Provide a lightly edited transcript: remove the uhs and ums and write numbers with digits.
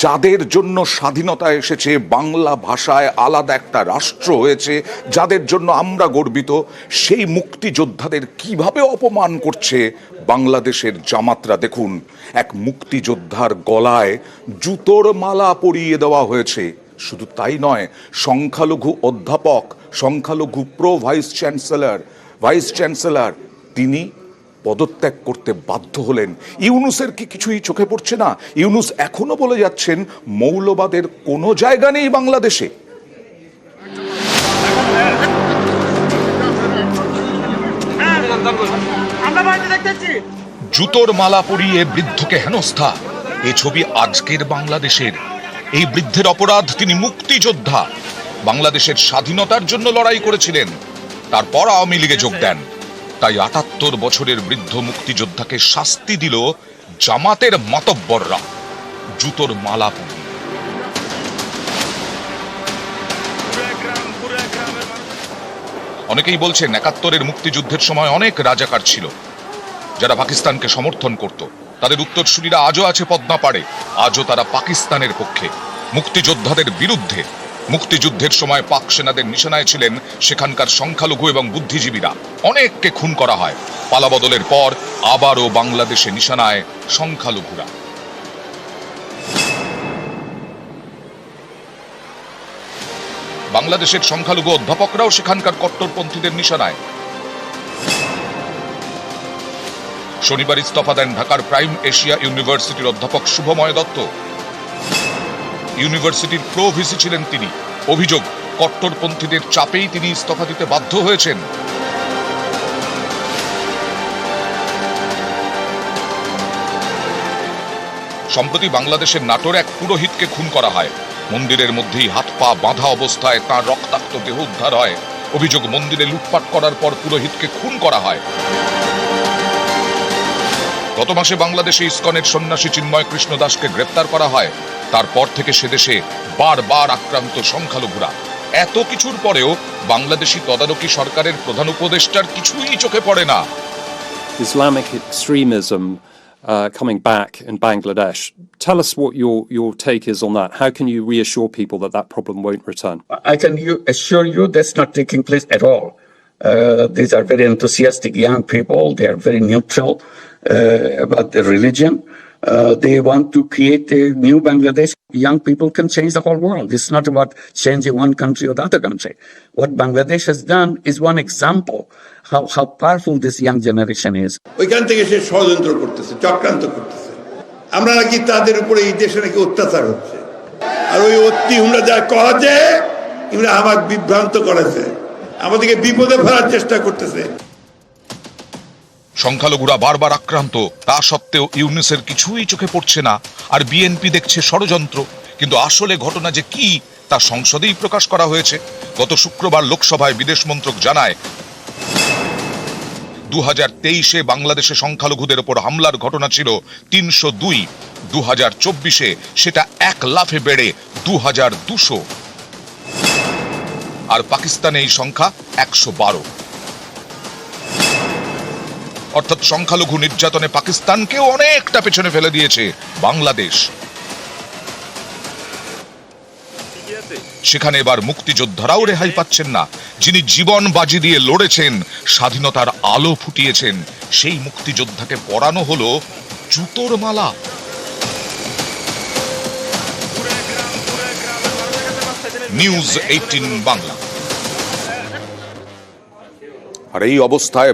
যাদের জন্য স্বাধীনতা এসেছে, বাংলা ভাষায় আলাদা একটা রাষ্ট্র হয়েছে, যাদের জন্য আমরা গর্বিত, সেই মুক্তিযোদ্ধাদের কিভাবে অপমান করছে বাংলাদেশের জামাতরা। দেখুন, এক মুক্তিযোদ্ধার গলায় জুতোর মালা পরিয়ে দেওয়া হয়েছে। শুধু তাই নয়, সংখ্যালঘু অধ্যাপক, সংখ্যালঘু ভাইস চ্যান্সেলর তিনি পদত্যাগ করতে বাধ্য হলেন। ইউনূসের কি কিছুই চোখে পড়ছে না? ইউনূস এখনো বলে যাচ্ছেন মৌলবাদের কোনো জায়গা নেই বাংলাদেশে। জুতোর মালা পরিয়ে বৃদ্ধকে হেনস্থা, এ ছবি আজকের বাংলাদেশের। এই বৃদ্ধের অপরাধ, তিনি মুক্তিযোদ্ধা, বাংলাদেশের স্বাধীনতার জন্য লড়াই করেছিলেন, তারপর আওয়ামী লীগে যোগ দেন। তাই ৭৮ বছরের বৃদ্ধ মুক্তিযোদ্ধাকে শাস্তি দিল জামাতের মাতব্বররা জুতোর মালা পরিয়ে। অনেকেই বলছেন ৭১-এর মুক্তিযুদ্ধের সময় অনেক রাজাকার ছিল যারা পাকিস্তানকে সমর্থন করত। তাদের উত্তরসূরিরা আজও আছে পদ্মা পাড়ে, আজও তারা পাকিস্তানের পক্ষে, মুক্তিযোদ্ধাদের বিরুদ্ধে। মুক্তিযুদ্ধের সময় পাক সেনাদের নিশানায় ছিলেন সেখানকার সংখ্যালঘু এবং বুদ্ধিজীবীরা। অনেককে খুন করা হয়। পালাবদলের পর আবারও বাংলাদেশে নিশানায় সংখ্যালঘুরা। বাংলাদেশের সংখ্যালঘু অধ্যাপকরাও সেখানকার কট্টরপন্থীদের নিশানায়। শনিবার ইস্তফা দেন ঢাকার প্রাইম এশিয়া ইউনিভার্সিটির অধ্যাপক শুভময় দত্ত। ইউনিভার্সিটির প্রো ভিসি ছিলেন তিনি। অভিযোগ, কট্টরপন্থীদের চাপেই তিনি ইস্তফা দিতে বাধ্য হয়েছেন। সম্প্রতি বাংলাদেশের নাটোরে এক পুরোহিতকে খুন করা হয়। মন্দিরের মধ্যেই হাত পা বাঁধা অবস্থায় তাঁর রক্তাক্ত দেহ উদ্ধার হয়। অভিযোগ, মন্দিরে লুটপাট করার পর পুরোহিতকে খুন করা হয়। গত মাসে বাংলাদেশে ইসকনের সন্ন্যাসী চিন্ময় কৃষ্ণ দাসকে গ্রেপ্তার করা হয়। তারপর থেকে সে দেশে বারবার আক্রান্ত সংখ্যালঘুরা। এত কিছুর পরেও বাংলাদেশি তদারকি সরকারের প্রধান উপদেষ্টার কিছুই চোখে পড়ে না। Islamic extremism coming back in Bangladesh. Tell us what your take is on that. How can you reassure people that that problem won't return? I can assure you that's not taking place at all. These are very enthusiastic young people. They are very neutral about their religion. They want to create a new Bangladesh. Young people can change the whole world. It's not about changing one country or the other country. What Bangladesh has done is one example how powerful this young generation is. ওইখান থেকে সে ষড়যন্ত্র করতেছে, চক্রান্ত করতেছে। আমরা নাকি তাদের উপরে এই দেশে নাকি অত্যাচার হচ্ছে, আর ওই অতি আমরা যা কহাছে এগুলো আমার বিভ্রান্ত করেছে, আমাদেরকে বিপদে ফেলার চেষ্টা করতেছে। সংখ্যালঘুরা বারবার আক্রান্ত, তা সত্ত্বেও ইউনূসের কিছুই চোখে পড়ছে না, আর বিএনপি দেখছে ষড়যন্ত্র। কিন্তু আসলে ঘটনা যে কি তা সংসদেই প্রকাশ করা হয়েছে। গত শুক্রবার লোকসভায় বিদেশ মন্ত্রক জানায় 2023-এ বাংলাদেশে সংখ্যালঘুদের ওপর হামলার ঘটনা ছিল 302, 2024-এ সেটা 1 লাফে বেড়ে 2200, আর পাকিস্তানে এই সংখ্যা 112। অর্থাৎ সংখ্যালঘু নির্যাতনে পাকিস্তানকেও অনেকটা পেছনে ফেলে দিয়েছে বাংলাদেশ। সেখানে এবার মুক্তিযোদ্ধারাও রেহাই পাচ্ছেন না। যিনি জীবন বাজি দিয়ে লড়েছেন, স্বাধীনতার আলো ফুটিয়েছেন, সেই মুক্তিযোদ্ধাকে পরানো হলো জুতোর মালা। নিউজ 18 বাংলা। আর এই অবস্থায়